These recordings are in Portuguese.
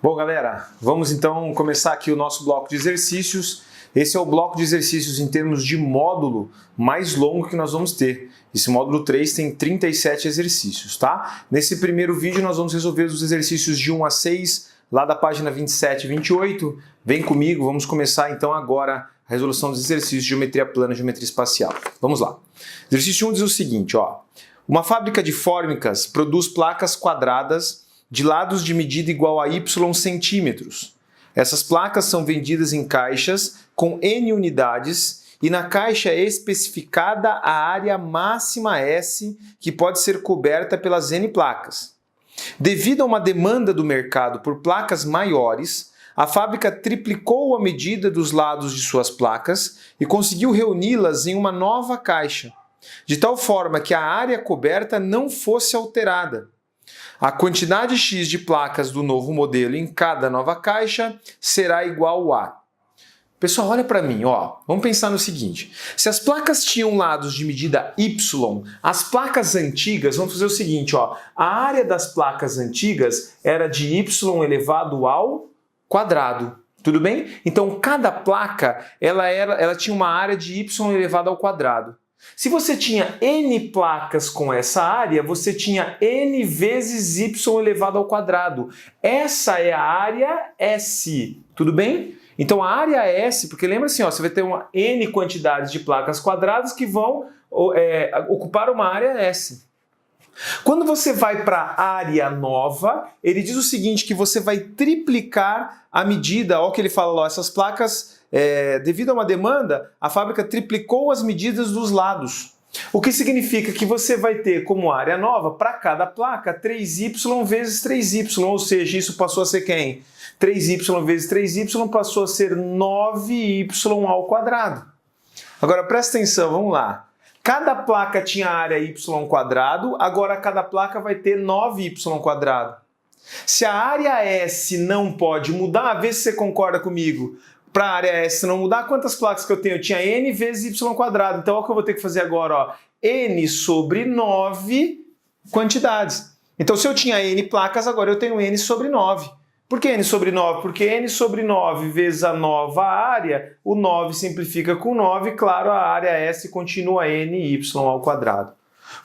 Bom, galera, vamos então começar aqui o nosso bloco de exercícios. Esse é o bloco de exercícios em termos de módulo mais longo que nós vamos ter. Esse módulo 3 tem 37 exercícios, tá? Nesse primeiro vídeo nós vamos resolver os exercícios de 1 a 6, lá da página 27 e 28. Vem comigo, vamos começar então agora a resolução dos exercícios de geometria plana e geometria espacial. Vamos lá. Exercício 1 diz o seguinte, ó. Uma fábrica de fórmicas produz placas quadradas de lados de medida igual a y centímetros. Essas placas são vendidas em caixas com N unidades e na caixa é especificada a área máxima S que pode ser coberta pelas N placas. Devido a uma demanda do mercado por placas maiores, a fábrica triplicou a medida dos lados de suas placas e conseguiu reuni-las em uma nova caixa, de tal forma que a área coberta não fosse alterada. A quantidade X de placas do novo modelo em cada nova caixa será igual a... Pessoal, olha para mim, ó. Vamos pensar no seguinte. Se as placas tinham lados de medida Y, as placas antigas, vamos fazer o seguinte, ó. A área das placas antigas era de Y elevado ao quadrado. Tudo bem? Então, cada placa, ela tinha uma área de Y elevado ao quadrado. Se você tinha N placas com essa área, você tinha N vezes Y elevado ao quadrado. Essa é a área S, tudo bem? Então a área S, porque lembra assim, ó, você vai ter uma N quantidade de placas quadradas que vão ocupar uma área S. Quando você vai para a área nova, ele diz o seguinte, que você vai triplicar a medida, ó que ele fala lá, essas placas... devido a uma demanda, a fábrica triplicou as medidas dos lados. O que significa que você vai ter como área nova, para cada placa, 3y vezes 3y, ou seja, isso passou a ser quem? 3y vezes 3y passou a ser 9y ao quadrado. Agora presta atenção, vamos lá. Cada placa tinha área y quadrado, agora cada placa vai ter 9y quadrado. Se a área S não pode mudar, vê se você concorda comigo. Para a área S não mudar, quantas placas que eu tenho? Eu tinha N vezes Y quadrado. Então, olha o que eu vou ter que fazer agora, ó. N sobre 9 quantidades. Então, se eu tinha N placas, agora eu tenho N sobre 9. Por que N sobre 9? Porque N sobre 9 vezes a nova área, o 9 simplifica com 9, claro, a área S continua NY ao quadrado.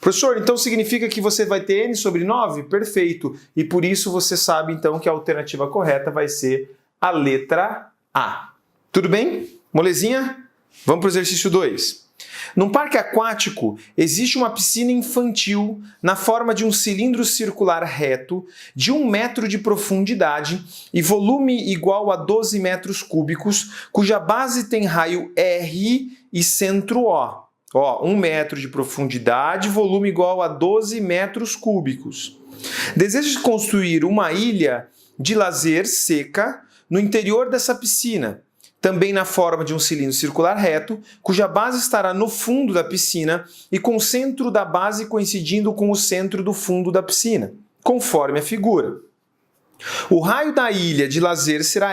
Professor, então significa que você vai ter N sobre 9? Perfeito. E por isso você sabe, então, que a alternativa correta vai ser a letra A. Tudo bem? Molezinha? Vamos para o exercício 2. Num parque aquático, existe uma piscina infantil na forma de um cilindro circular reto de 1 metro de profundidade e volume igual a 12 metros cúbicos, cuja base tem raio R e centro O. Ó, 1 metro de profundidade, volume igual a 12 metros cúbicos. Deseja construir uma ilha de lazer seca no interior dessa piscina, também na forma de um cilindro circular reto, cuja base estará no fundo da piscina e com o centro da base coincidindo com o centro do fundo da piscina, conforme a figura. O raio da ilha de lazer será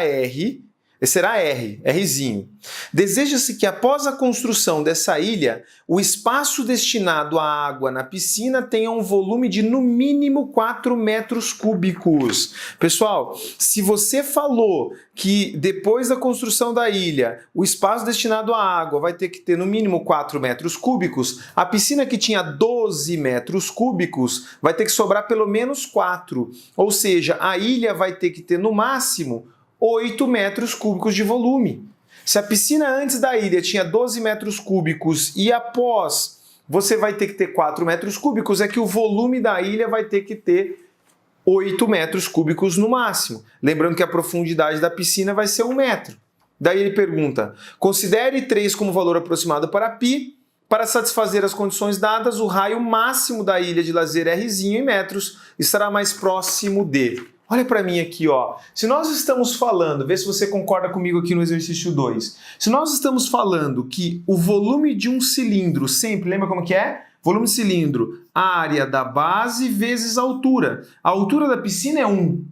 Rzinho. Deseja-se que após a construção dessa ilha, o espaço destinado à água na piscina tenha um volume de no mínimo 4 metros cúbicos. Pessoal, se você falou que depois da construção da ilha, o espaço destinado à água vai ter que ter no mínimo 4 metros cúbicos, a piscina que tinha 12 metros cúbicos vai ter que sobrar pelo menos 4. Ou seja, a ilha vai ter que ter no máximo 8 metros cúbicos de volume. Se a piscina antes da ilha tinha 12 metros cúbicos e após você vai ter que ter 4 metros cúbicos, é que o volume da ilha vai ter que ter 8 metros cúbicos no máximo. Lembrando que a profundidade da piscina vai ser 1 metro. Daí ele pergunta, considere 3 como valor aproximado para π. Para satisfazer as condições dadas, o raio máximo da ilha de lazer Rzinho em metros estará mais próximo de... Olha para mim aqui, ó. Se nós estamos falando, vê se você concorda comigo aqui no exercício 2. Se nós estamos falando que o volume de um cilindro sempre, lembra como que é? Volume de cilindro, área da base vezes a altura. A altura da piscina é 1.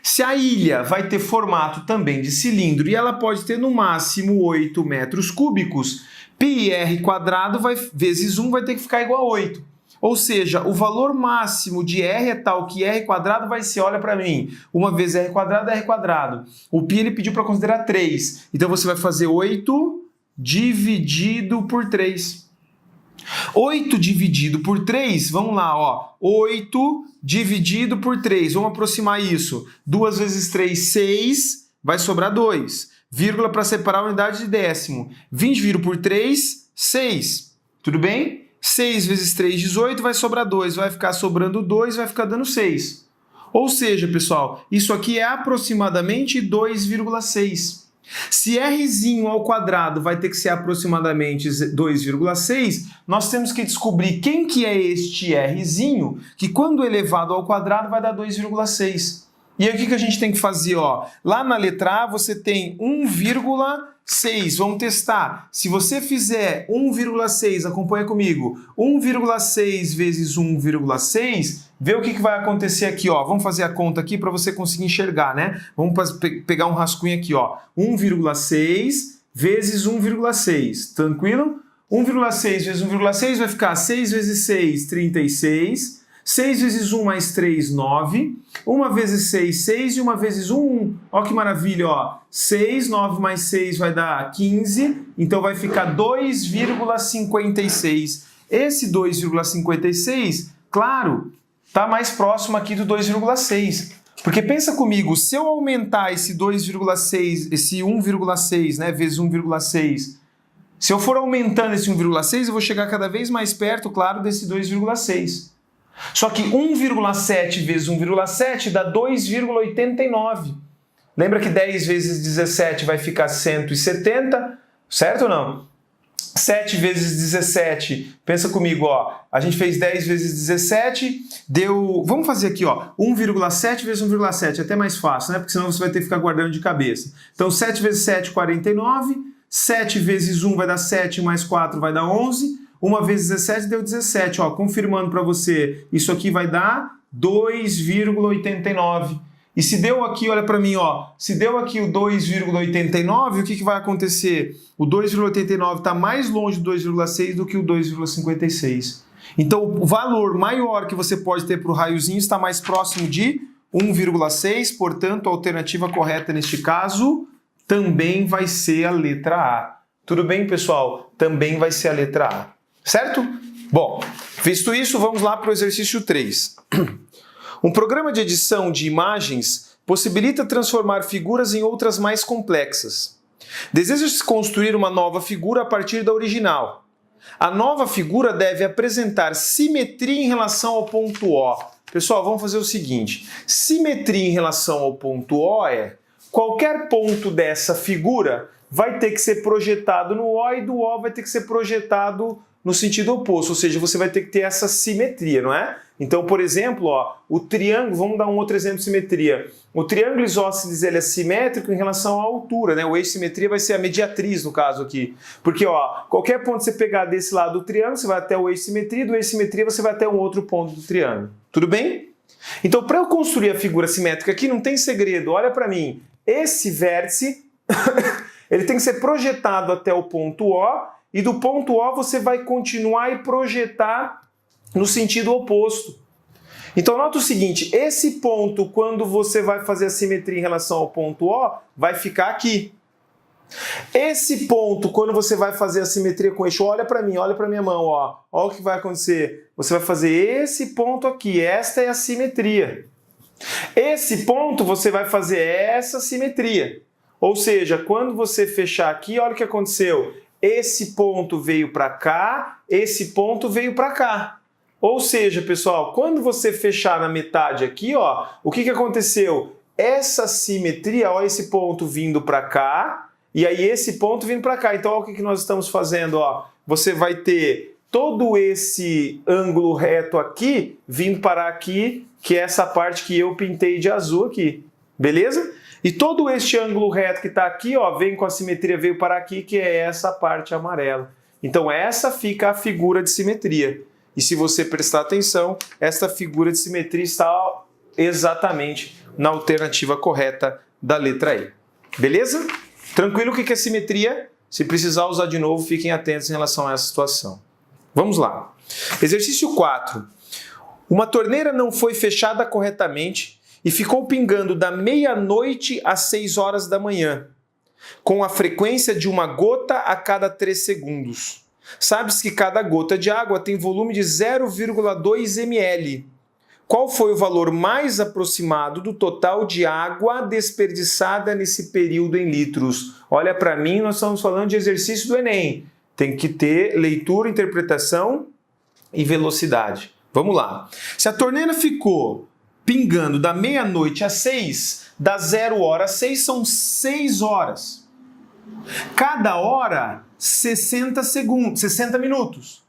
Se a ilha vai ter formato também de cilindro e ela pode ter no máximo 8 metros cúbicos, πr² vezes 1 vai ter que ficar igual a 8. Ou seja, o valor máximo de R é tal que R quadrado vai ser, olha para mim, uma vez R quadrado é R quadrado. O π ele pediu para considerar 3. Então você vai fazer 8 dividido por 3. 8 dividido por 3, vamos lá, ó. 8 dividido por 3, vamos aproximar isso. 2 vezes 3, 6, vai sobrar 2. Vírgula para separar a unidade de décimo. 20 dividido por 3, 6. Tudo bem? 6 vezes 3, 18, vai sobrar 2. Vai ficar sobrando 2, vai ficar dando 6. Ou seja, pessoal, isso aqui é aproximadamente 2,6. Se Rzinho ao quadrado vai ter que ser aproximadamente 2,6, nós temos que descobrir quem que é este Rzinho, que quando elevado ao quadrado vai dar 2,6. E aí o que a gente tem que fazer? Ó? Lá na letra A você tem 1,6. Vamos testar. Se você fizer 1,6, acompanha comigo, 1,6 vezes 1,6, vê o que vai acontecer aqui. Ó. Vamos fazer a conta aqui para você conseguir enxergar, né? Vamos pegar um rascunho aqui. Ó. 1,6 vezes 1,6. Tranquilo? 1,6 vezes 1,6 vai ficar 6 vezes 6, 36. 6 vezes 1 mais 3, 9. 1 vezes 6, 6 e 1 vezes 1, 1. Olha que maravilha, ó. 6, 9 mais 6 vai dar 15, então vai ficar 2,56. Esse 2,56, claro, está mais próximo aqui do 2,6. Porque pensa comigo, se eu aumentar esse 2,6, esse 1,6, né, vezes 1,6, se eu for aumentando esse 1,6, eu vou chegar cada vez mais perto, claro, desse 2,6. Só que 1,7 vezes 1,7 dá 2,89. Lembra que 10 vezes 17 vai ficar 170, certo ou não? 7 vezes 17, pensa comigo, ó. A gente fez 10 vezes 17, deu... Vamos fazer aqui, ó. 1,7 vezes 1,7, é até mais fácil, né? Porque senão você vai ter que ficar guardando de cabeça. Então 7 vezes 7, 49. 7 vezes 1 vai dar 7, mais 4 vai dar 11. 1 vezes 17 deu 17, ó, confirmando para você, isso aqui vai dar 2,89. E se deu aqui, olha para mim, ó, se deu aqui o 2,89, o que vai acontecer? O 2,89 está mais longe do 2,6 do que o 2,56. Então, o valor maior que você pode ter para o raiozinho está mais próximo de 1,6, portanto, a alternativa correta neste caso também vai ser a letra A. Tudo bem, pessoal? Também vai ser a letra A. Certo? Bom, visto isso, vamos lá para o exercício 3. Um programa de edição de imagens possibilita transformar figuras em outras mais complexas. Deseja-se construir uma nova figura a partir da original. A nova figura deve apresentar simetria em relação ao ponto O. Pessoal, vamos fazer o seguinte. Simetria em relação ao ponto O é qualquer ponto dessa figura vai ter que ser projetado no O e do O vai ter que ser projetado no sentido oposto, ou seja, você vai ter que ter essa simetria, não é? Então, por exemplo, ó, o triângulo, vamos dar um outro exemplo de simetria. O triângulo isósceles ele é simétrico em relação à altura, né? O eixo de simetria vai ser a mediatriz, no caso aqui. Porque, ó, qualquer ponto que você pegar desse lado do triângulo, você vai até o eixo de simetria, do eixo de simetria você vai até um outro ponto do triângulo. Tudo bem? Então, para eu construir a figura simétrica aqui, não tem segredo. Olha para mim, esse vértice, ele tem que ser projetado até o ponto O, e do ponto O você vai continuar e projetar no sentido oposto. Então nota o seguinte, esse ponto, quando você vai fazer a simetria em relação ao ponto O, vai ficar aqui. Esse ponto, quando você vai fazer a simetria com o eixo, olha para mim, olha para minha mão, ó. Olha o que vai acontecer. Você vai fazer esse ponto aqui, esta é a simetria. Esse ponto você vai fazer essa simetria. Ou seja, quando você fechar aqui, olha o que aconteceu. Esse ponto veio para cá, esse ponto veio para cá. Ou seja, pessoal, quando você fechar na metade aqui, ó, o que aconteceu? Essa simetria, ó, esse ponto vindo para cá, e aí esse ponto vindo para cá. Então, olha o que nós estamos fazendo, ó. Você vai ter todo esse ângulo reto aqui, vindo parar aqui, que é essa parte que eu pintei de azul aqui. Beleza? E todo este ângulo reto que está aqui, ó, vem com a simetria, veio para aqui, que é essa parte amarela. Então essa fica a figura de simetria. E se você prestar atenção, esta figura de simetria está exatamente na alternativa correta da letra E. Beleza? Tranquilo o que é simetria? Se precisar usar de novo, fiquem atentos em relação a essa situação. Vamos lá. Exercício 4. Uma torneira não foi fechada corretamente e ficou pingando da meia-noite às 6 horas da manhã, com a frequência de uma gota a cada 3 segundos. Sabe-se que cada gota de água tem volume de 0,2 ml. Qual foi o valor mais aproximado do total de água desperdiçada nesse período em litros? Olha para mim, nós estamos falando de exercício do Enem. Tem que ter leitura, interpretação e velocidade. Vamos lá. Se a torneira ficou pingando da meia-noite às 6, da 0 hora às 6 são 6 horas. Cada hora, 60 minutos.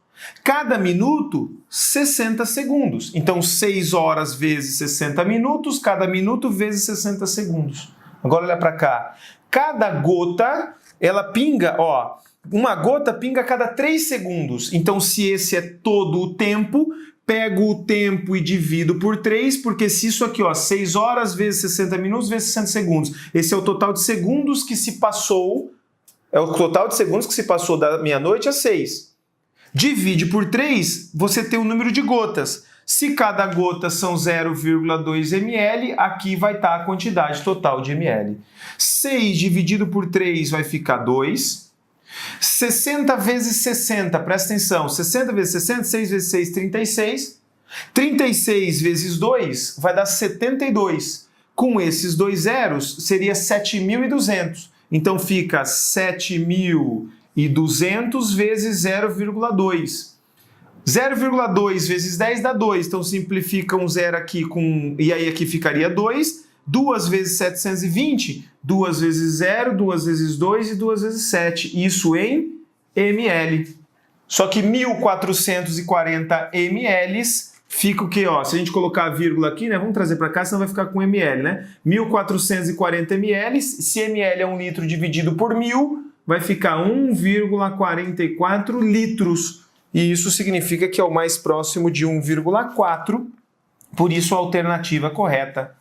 Cada minuto, 60 segundos. Então, 6 horas vezes 60 minutos, cada minuto vezes 60 segundos. Agora olha para cá. Cada gota, ela pinga, ó, uma gota pinga a cada 3 segundos. Então, se esse é todo o tempo, pego o tempo e divido por 3, porque se isso aqui, ó, 6 horas vezes 60 minutos vezes 60 segundos, esse é o total de segundos que se passou, da meia-noite às 6. Divide por 3, você tem o número de gotas. Se cada gota são 0,2 ml, aqui vai estar a quantidade total de ml. 6 dividido por 3 vai ficar 2. 60 vezes 60, presta atenção, 60 vezes 60, 6 vezes 6, 36. 36 vezes 2 vai dar 72. Com esses dois zeros, seria 7.200. Então fica 7.200 vezes 0,2. 0,2 vezes 10 dá 2, então simplifica um zero aqui, e aí aqui ficaria 2. 2 vezes 720, 2 vezes 0, 2 vezes 2 e 2 vezes 7. Isso em ml. Só que 1.440 ml fica o quê? Ó, se a gente colocar a vírgula aqui, né? Vamos trazer para cá, senão vai ficar com ml, né? 1.440 ml, se ml é 1 litro dividido por 1.000, vai ficar 1,44 litros. E isso significa que é o mais próximo de 1,4, por isso a alternativa correta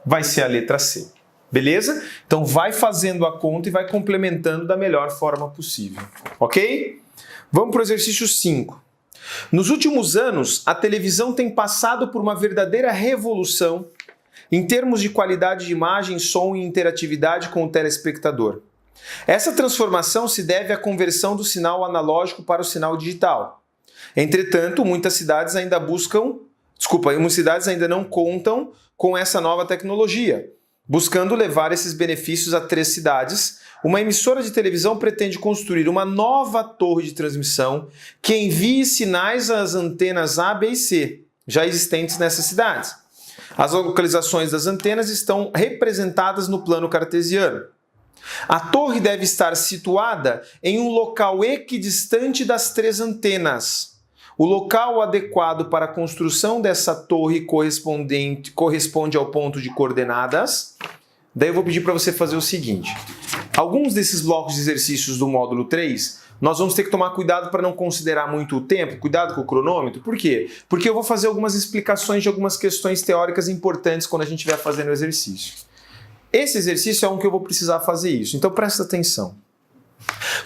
vai ser a letra C. Beleza? Então vai fazendo a conta e vai complementando da melhor forma possível. Ok? Vamos para o exercício 5. Nos últimos anos, a televisão tem passado por uma verdadeira revolução em termos de qualidade de imagem, som e interatividade com o telespectador. Essa transformação se deve à conversão do sinal analógico para o sinal digital. Entretanto, muitas cidades ainda não contam com essa nova tecnologia. Buscando levar esses benefícios a 3 cidades, uma emissora de televisão pretende construir uma nova torre de transmissão que envie sinais às antenas A, B e C, já existentes nessas cidades. As localizações das antenas estão representadas no plano cartesiano. A torre deve estar situada em um local equidistante das 3 antenas. O local adequado para a construção dessa torre corresponde ao ponto de coordenadas. Daí eu vou pedir para você fazer o seguinte. Alguns desses blocos de exercícios do módulo 3, nós vamos ter que tomar cuidado para não considerar muito o tempo, cuidado com o cronômetro. Por quê? Porque eu vou fazer algumas explicações de algumas questões teóricas importantes quando a gente estiver fazendo o exercício. Esse exercício é um que eu vou precisar fazer isso, então presta atenção.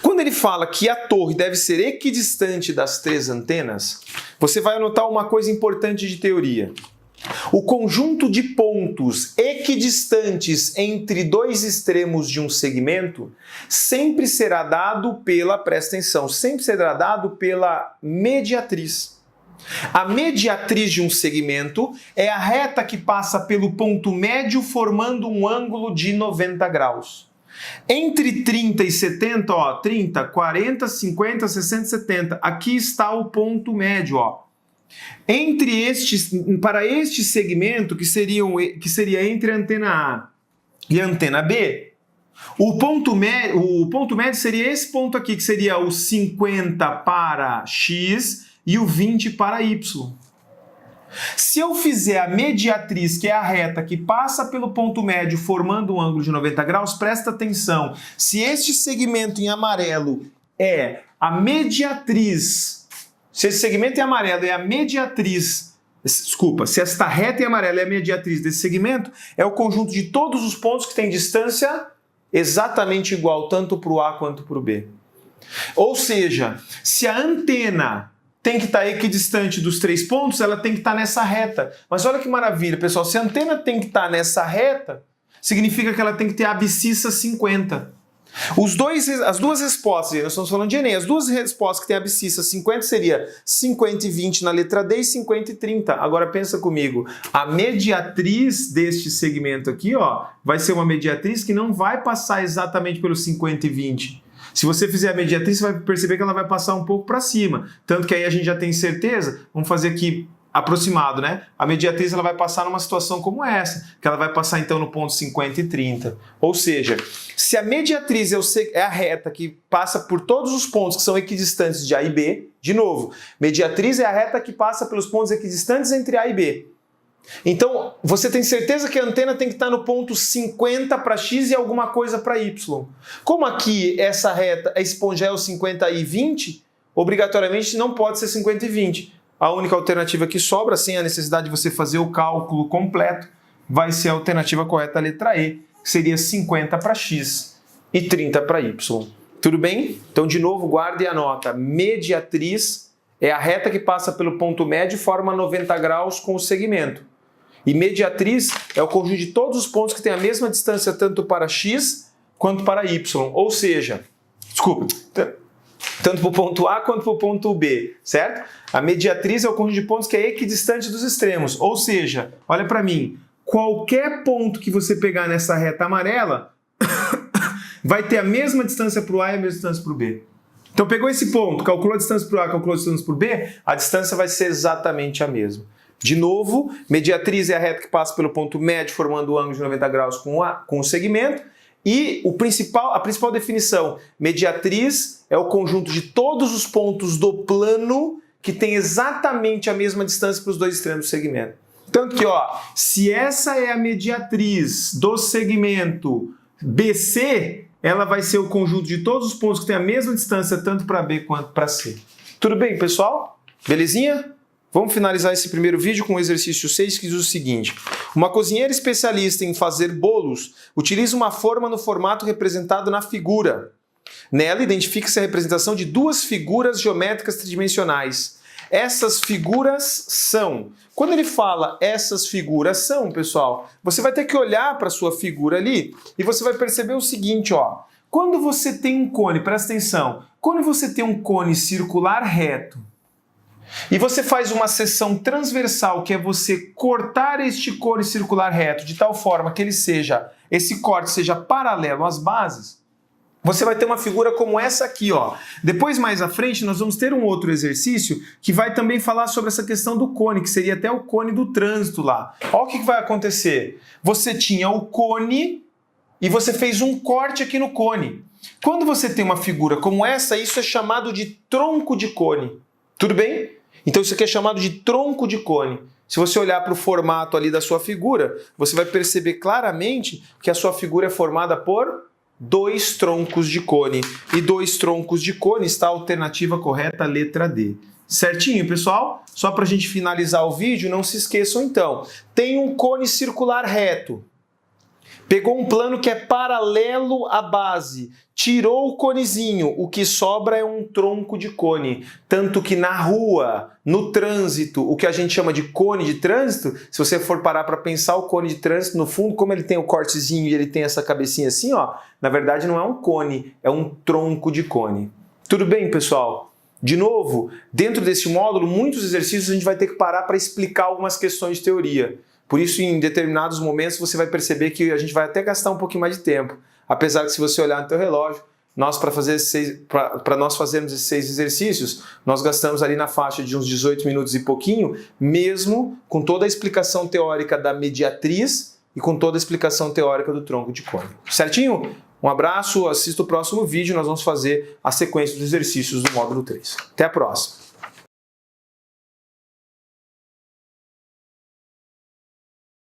Quando ele fala que a torre deve ser equidistante das 3 antenas, você vai anotar uma coisa importante de teoria. O conjunto de pontos equidistantes entre 2 extremos de um segmento sempre será dado presta atenção, sempre será dado pela mediatriz. A mediatriz de um segmento é a reta que passa pelo ponto médio formando um ângulo de 90 graus. Entre 30 e 70, ó, 30, 40, 50, 60, 70, aqui está o ponto médio, ó. Para este segmento, que seria entre a antena A e a antena B, o ponto médio seria esse ponto aqui, que seria o 50 para X e o 20 para Y. Se eu fizer a mediatriz, que é a reta que passa pelo ponto médio formando um ângulo de 90 graus, presta atenção. Se este segmento em amarelo é a mediatriz, se esse segmento em amarelo é a mediatriz, se esta reta em amarelo é a mediatriz desse segmento, é o conjunto de todos os pontos que têm distância exatamente igual, tanto para o A quanto para o B. Ou seja, se a antena tem que estar equidistante dos 3 pontos, ela tem que estar nessa reta. Mas olha que maravilha, pessoal, se a antena tem que estar nessa reta, significa que ela tem que ter abscissa 50. As duas respostas, nós estamos falando de Enem, as duas respostas que tem abscissa 50 seria 50 e 20 na letra D e 50 e 30. Agora pensa comigo, a mediatriz deste segmento aqui, ó, vai ser uma mediatriz que não vai passar exatamente pelos 50 e 20. Se você fizer a mediatriz, você vai perceber que ela vai passar um pouco para cima. Tanto que aí a gente já tem certeza, vamos fazer aqui aproximado, né? A mediatriz ela vai passar numa situação como essa, que ela vai passar então no ponto 50 e 30. Ou seja, se a mediatriz é a reta que passa por todos os pontos que são equidistantes de A e B, de novo, mediatriz é a reta que passa pelos pontos equidistantes entre A e B. Então, você tem certeza que a antena tem que estar no ponto 50 para X e alguma coisa para Y. Como aqui essa reta, esse ponto já é o 50 e 20, obrigatoriamente não pode ser 50 e 20. A única alternativa que sobra, sem a necessidade de você fazer o cálculo completo, vai ser a alternativa correta, a letra E, que seria 50 para X e 30 para Y. Tudo bem? Então, de novo, guarde e anota. Mediatriz é a reta que passa pelo ponto médio e forma 90 graus com o segmento. E mediatriz é o conjunto de todos os pontos que têm a mesma distância tanto para X quanto para Y. Ou seja, tanto para o ponto A quanto para o ponto B, certo? A mediatriz é o conjunto de pontos que é equidistante dos extremos. Ou seja, olha para mim, qualquer ponto que você pegar nessa reta amarela vai ter a mesma distância para o A e a mesma distância para o B. Então pegou esse ponto, calculou a distância para o A, calculou a distância para o B, a distância vai ser exatamente a mesma. De novo, mediatriz é a reta que passa pelo ponto médio, formando o ângulo de 90 graus com o segmento. E a principal definição, mediatriz é o conjunto de todos os pontos do plano que tem exatamente a mesma distância para os dois extremos do segmento. Tanto que, ó, se essa é a mediatriz do segmento BC, ela vai ser o conjunto de todos os pontos que tem a mesma distância tanto para B quanto para C. Tudo bem, pessoal? Belezinha? Vamos finalizar esse primeiro vídeo com o exercício 6, que diz o seguinte. Uma cozinheira especialista em fazer bolos utiliza uma forma no formato representado na figura. Nela, identifica-se a representação de duas figuras geométricas tridimensionais. Essas figuras são... Quando ele fala essas figuras são, pessoal, você vai ter que olhar para a sua figura ali e você vai perceber o seguinte, ó. Quando você tem um cone, presta atenção, quando você tem um cone circular reto, e você faz uma seção transversal, que é você cortar este cone circular reto de tal forma que esse corte seja paralelo às bases, você vai ter uma figura como essa aqui, ó. Depois, mais à frente, nós vamos ter um outro exercício que vai também falar sobre essa questão do cone, que seria até o cone do trânsito lá. Olha o que vai acontecer. Você tinha o cone e você fez um corte aqui no cone. Quando você tem uma figura como essa, isso é chamado de tronco de cone. Tudo bem? Então isso aqui é chamado de tronco de cone. Se você olhar para o formato ali da sua figura, você vai perceber claramente que a sua figura é formada por dois troncos de cone. E dois troncos de cone está a alternativa correta, letra D. Certinho, pessoal? Só para a gente finalizar o vídeo, não se esqueçam então. Tem um cone circular reto. Pegou um plano que é paralelo à base, tirou o conezinho, o que sobra é um tronco de cone. Tanto que na rua, no trânsito, o que a gente chama de cone de trânsito, se você for parar para pensar o cone de trânsito, no fundo, como ele tem o cortezinho e ele tem essa cabecinha assim, ó, na verdade não é um cone, é um tronco de cone. Tudo bem, pessoal? De novo, dentro desse módulo, muitos exercícios a gente vai ter que parar para explicar algumas questões de teoria. Por isso, em determinados momentos, você vai perceber que a gente vai até gastar um pouquinho mais de tempo. Apesar que se você olhar no teu relógio, para nós fazermos esses 6 exercícios, nós gastamos ali na faixa de uns 18 minutos e pouquinho, mesmo com toda a explicação teórica da mediatriz e com toda a explicação teórica do tronco de cone. Certinho? Um abraço, assista o próximo vídeo, nós vamos fazer a sequência dos exercícios do módulo 3. Até a próxima!